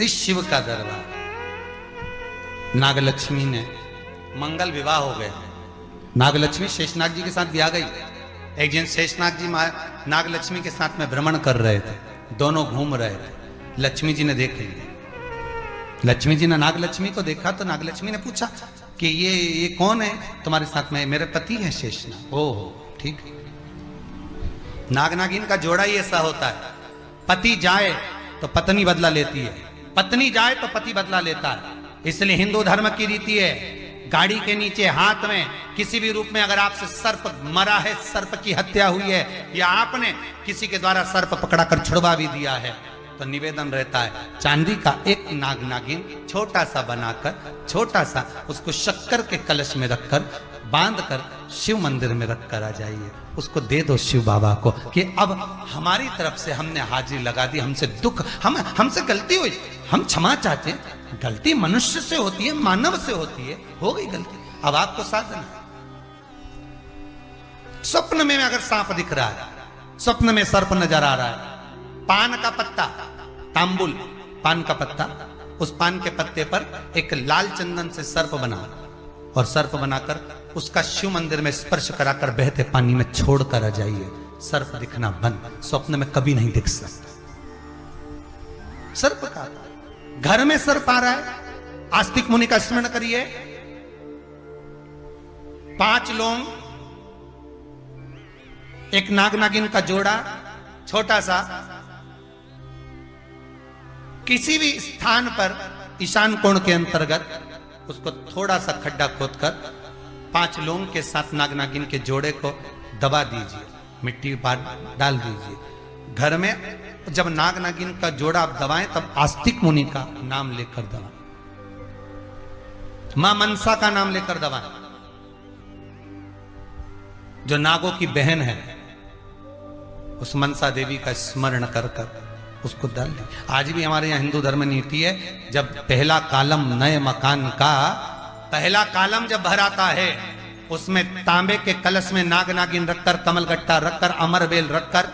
इस शिव का दरबार। नागलक्ष्मी ने मंगल विवाह हो गया। नागलक्ष्मी शेषनाग जी के साथ ब्याह गई। एक दिन शेषनाग जी नागलक्ष्मी के साथ में भ्रमण कर रहे थे, दोनों घूम रहे थे। लक्ष्मी जी ने देख लिया। लक्ष्मी जी ने नागलक्ष्मी को देखा तो नागलक्ष्मी ने पूछा कि ये कौन है तुम्हारे साथ में? मेरे पति है शेषनाग। ओहो ठीक है। नाग नागिन का जोड़ा ही ऐसा होता है, पति जाए तो पत्नी बदला लेती है, पत्नी जाए तो पति बदला लेता है। इसलिए हिंदू धर्म की रीति है, गाड़ी के नीचे हाथ में किसी भी रूप में अगर आपसे सर्प मरा है, सर्प की हत्या हुई है, या आपने किसी के द्वारा सर्प पकड़ा कर छुड़वा भी दिया है, तो निवेदन रहता है चांदी का एक नाग नागिन छोटा सा बनाकर, छोटा सा उसको शक्कर के कलश में रखकर बांध कर शिव मंदिर में रखकर आ जाइए। उसको दे दो शिव बाबा को कि अब हमारी तरफ से हमने हाजिरी लगा दी, हमसे दुख, हमसे गलती हुई, हम क्षमा चाहते हैं। गलती मनुष्य से होती है, मानव से होती है, हो गई गलती, अब आपको साधन है। स्वप्न में अगर सांप दिख रहा है, स्वप्न में सर्प नजर आ रहा है, पान का पत्ता, तांबुल पान का पत्ता, उस पान के पत्ते पर एक लाल चंदन से सर्प बना और सर्प बनाकर उसका शिव मंदिर में स्पर्श कराकर बहते पानी में छोड़कर आ जाइए। सर्प दिखना बंद, स्वप्न में कभी नहीं दिख सकता। सर्प का घर में सर्प आ रहा है, आस्तिक मुनि का स्मरण करिए। 5 लौंग, एक नाग नागिन का जोड़ा छोटा सा, किसी भी स्थान पर ईशान कोण के अंतर्गत उसको थोड़ा सा खड्डा खोदकर 5 लौंग के साथ नाग नागिन के जोड़े को दबा दीजिए, मिट्टी डाल दीजिए। घर में जब नाग नागिन का जोड़ा आप दबाएं तब आस्तिक मुनि का नाम लेकर दबाएं, मां मनसा का नाम लेकर दबाएं, जो नागों की बहन है, उस मनसा देवी का स्मरण कर कर उसको डाल दी। आज भी हमारे यहाँ हिंदू धर्म नीति है, जब पहला कॉलम नए मकान का पहला कॉलम जब भराता है, उसमें तांबे के कलश में नाग नागिन रखकर, कमलगट्टा रखकर, अमरबेल रखकर,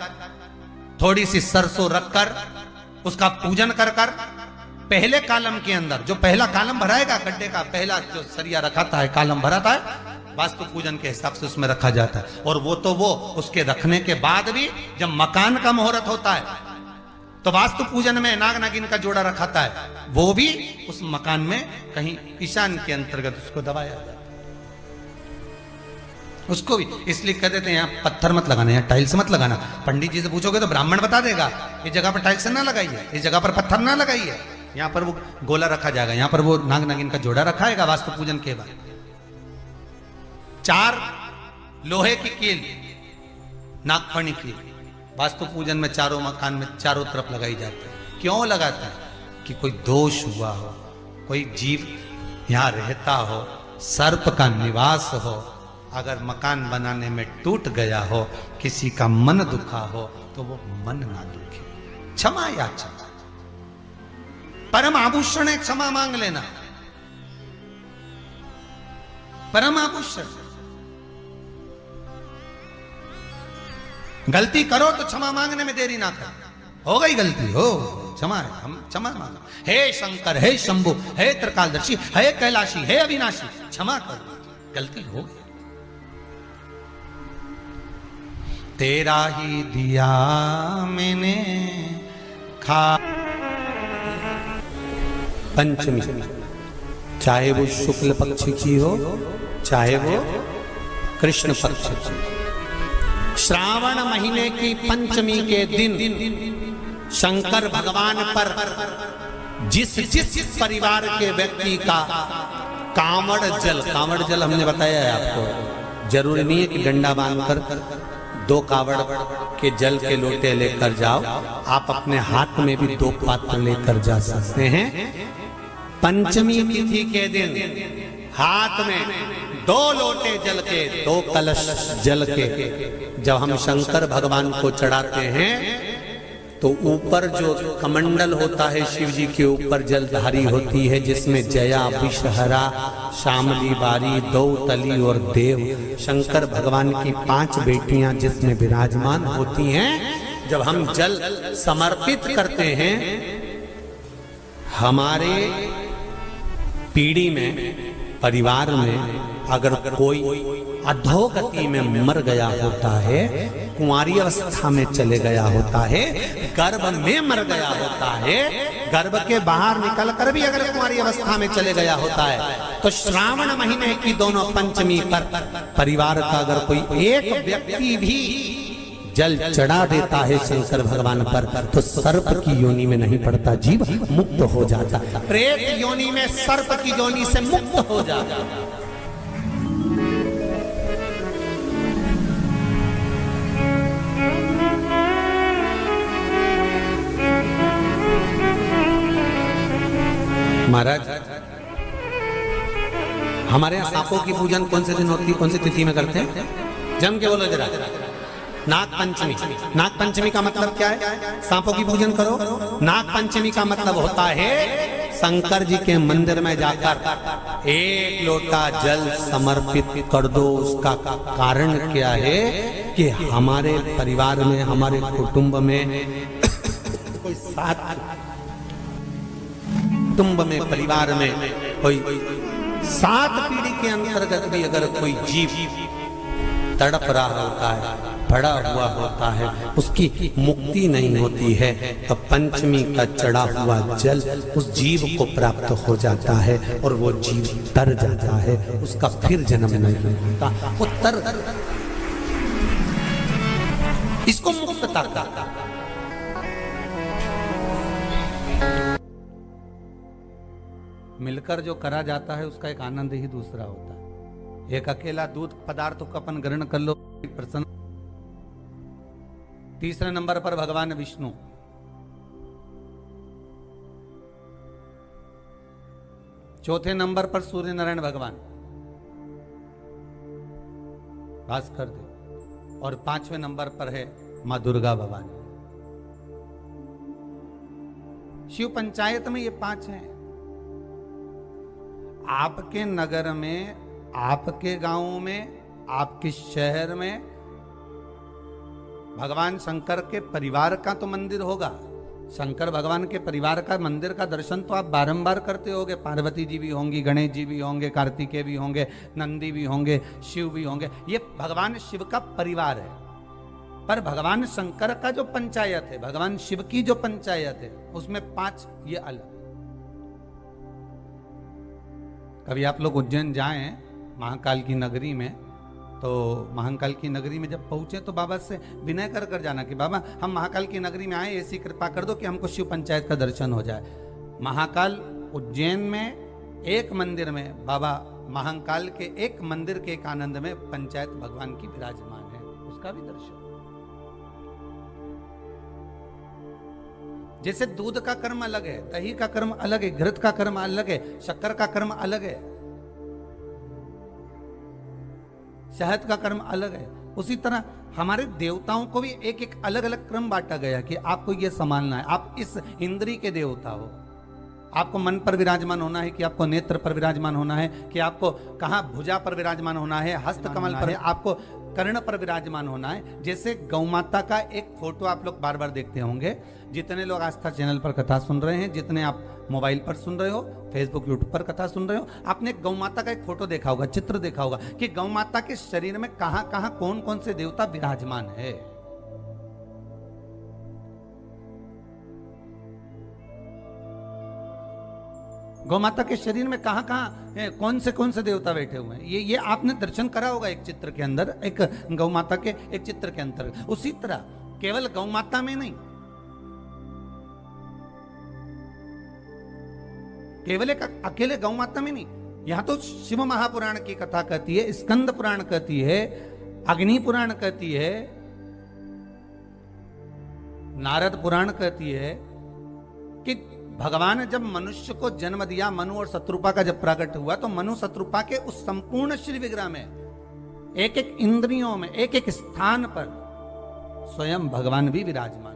थोड़ी सी सरसों रखकर उसका पूजन कर कर पहले कॉलम के अंदर, जो पहला कॉलम भराएगा गड्ढे का, पहला जो सरिया रखाता है, कॉलम भराता है, वास्तु पूजन के हिसाब से उसमें रखा जाता है। और वो तो वो उसके रखने के बाद भी जब मकान का मुहूर्त होता है तो वास्तु पूजन में नाग नागिन का जोड़ा रखाता है, वो भी उस मकान में कहीं ईशान के अंतर्गत उसको दबाया जाता है। उसको भी इसलिए कह देते हैं यहाँ पत्थर मत लगाना, यहाँ टाइल्स मत लगाना। पंडित जी से पूछोगे तो ब्राह्मण बता देगा इस जगह पर टाइल्स ना लगाइए, इस जगह पर पत्थर ना लगाइए, यहाँ पर वो गोला रखा जाएगा, यहाँ पर वो नाग नागिन का जोड़ा रखाएगा वास्तु पूजन के बाद। 4 लोहे की कील, नागफणी की, वास्तु पूजन में चारों मकान में चारों तरफ लगाई जाती है। क्यों लगाते हैं? कि कोई दोष हुआ हो, कोई जीव यहां रहता हो, सर्प का निवास हो, अगर मकान बनाने में टूट गया हो, किसी का मन दुखा हो, तो वो मन ना दुखे। क्षमा याचना, परम आभूषण है क्षमा मांग लेना, परम आभूषण। गलती करो तो क्षमा मांगने में देरी ना करो। हो गई गलती, हो क्षमा है, हम क्षमा मांगो। हे शंकर, हे शंभु, हे त्रिकालदर्शी, हे कैलाशी, हे अविनाशी, क्षमा कर, गलती हो गई। तेरा ही दिया मैंने खा। पंचमी, चाहे वो शुक्ल पक्ष की हो, चाहे वो कृष्ण पक्ष की। श्रावण महीने की पंचमी के दिन शंकर भगवान पर जिस परिवार के व्यक्ति का कांवड़ जल हमने बताया है आपको, जरूरी नहीं है कि डंडा बांधकर 2 कावड़ के जल के लोटे लेकर जाओ, आप अपने हाथ में भी 2 पात्र लेकर जा सकते हैं। पंचमी तिथि के दिन हाथ में 2 लोटे जल के, 2 कलश जल के जब हम शंकर भगवान को चढ़ाते हैं तो ऊपर जो कमंडल होता है शिव जी के ऊपर जलधारी होती है, जिसमें जया, विषहरा, शामली, बारी, दौतली और देव, शंकर भगवान की 5 बेटियां जिसमें विराजमान होती हैं। जब हम जल समर्पित करते हैं हमारे पीढ़ी में, परिवार में अगर कोई अधोगति में मर गया होता है, कुंवारी अवस्था में चले गया होता है, गर्भ में मर गया होता है, गर्भ के बाहर निकल कर भी अगर कुंवारी अवस्था में चले गया होता है, तो श्रावण महीने की दोनों पंचमी पर परिवार का अगर कोई एक व्यक्ति भी जल चढ़ा देता है शंकर भगवान पर, तो सर्प की योनि में नहीं पड़ता, जीव मुक्त हो जाता, प्रेत योनि में सर्प की योनि से मुक्त हो जाता। महाराज, हमारे यहाँ सांपों की पूजन कौन से दिन होती है, कौन सी तिथि में करते हैं? जम के बोलो जरा। नाग पंचमी। नाग पंचमी का मतलब क्या है? सांपों की पूजन करो। नाग पंचमी का मतलब होता है शंकर जी के मंदिर में जाकर एक लोटा जल समर्पित कर दो। उसका कारण क्या है कि हमारे परिवार में, हमारे कुटुंब में कोई कुटुंब में, परिवार में कोई 7 पीढ़ी के अंतर्गत भी अगर कोई जीव तड़प रहा होता है, पड़ा हुआ होता है, उसकी मुक्ति नहीं होती है, तो पंचमी का चढ़ा हुआ जल उस जीव को प्राप्त हो जाता है और वो जीव तर जाता है, उसका फिर जन्म नहीं होता, वो तर। इसको मुक्तता का। मिलकर जो करा जाता है उसका एक आनंद ही दूसरा होता है। एक अकेला दूध पदार्थ को अपन ग्रहण कर लो, प्रसन्न। तीसरे नंबर पर भगवान विष्णु, चौथे नंबर पर सूर्य नारायण भगवान, भास्कर देव, और 5वें नंबर पर है मां दुर्गा भवानी। शिव पंचायत में ये 5 हैं। आपके नगर में, आपके गांव में, आपके शहर में भगवान शंकर के परिवार का तो मंदिर होगा। शंकर भगवान के परिवार का मंदिर का दर्शन तो आप बारंबार करते होंगे। पार्वती जी भी होंगी, गणेश जी भी होंगे, कार्तिकेय भी होंगे, नंदी भी होंगे, शिव भी होंगे। ये भगवान शिव का परिवार है। पर भगवान शंकर का जो पंचायत है, भगवान शिव की जो पंचायत है, उसमें 5 ये अलग। कभी आप लोग उज्जैन जाएं महाकाल की नगरी में, तो महाकाल की नगरी में जब पहुंचे तो बाबा से विनय कर कर जाना कि बाबा हम महाकाल की नगरी में आए, ऐसी कृपा कर दो कि हमको शिव पंचायत का दर्शन हो जाए। महाकाल उज्जैन में एक मंदिर में, बाबा महाकाल के एक मंदिर के एक आनंद में पंचायत भगवान की विराजमान है, उसका भी दर्शन। जैसे दूध का कर्म अलग है, दही का कर्म अलग है, घृत का कर्म अलग है, शक्कर का कर्म अलग है, शहद का कर्म अलग है, उसी तरह हमारे देवताओं को भी एक एक अलग अलग क्रम बांटा गया कि आपको ये संभालना है। आप इस इंद्री के देवता हो, आपको मन पर विराजमान होना है, कि आपको नेत्र पर विराजमान होना है, कि आपको कहाँ भुजा पर विराजमान होना है, हस्त कमल पर है, आपको कर्ण पर विराजमान होना है। जैसे गौ माता का एक फोटो आप लोग बार बार देखते होंगे। जितने लोग आस्था चैनल पर कथा सुन रहे हैं, जितने आप मोबाइल पर सुन रहे हो, फेसबुक यूट्यूब पर कथा सुन रहे हो, आपने गौ माता का एक फोटो देखा होगा, चित्र देखा होगा कि गौ माता के शरीर में कहां कहां कौन कौन से देवता विराजमान है। गौ माता के शरीर में कहां कहां कौन से देवता बैठे हुए हैं, ये आपने दर्शन करा होगा एक चित्र के अंदर, एक गौ माता के एक चित्र के अंदर। उसी तरह केवल गौ माता में नहीं, केवल एक अकेले गौ माता में नहीं, यहां तो शिव महापुराण की कथा कहती है, स्कंद पुराण कहती है, अग्नि पुराण कहती है, नारद पुराण कहती है कि भगवान जब मनुष्य को जन्म दिया, मनु और शत्रुपा का जब प्रकट हुआ, तो मनु शत्रुपा के उस संपूर्ण श्री विग्रह में एक एक इंद्रियों में, एक एक स्थान पर स्वयं भगवान भी विराजमान।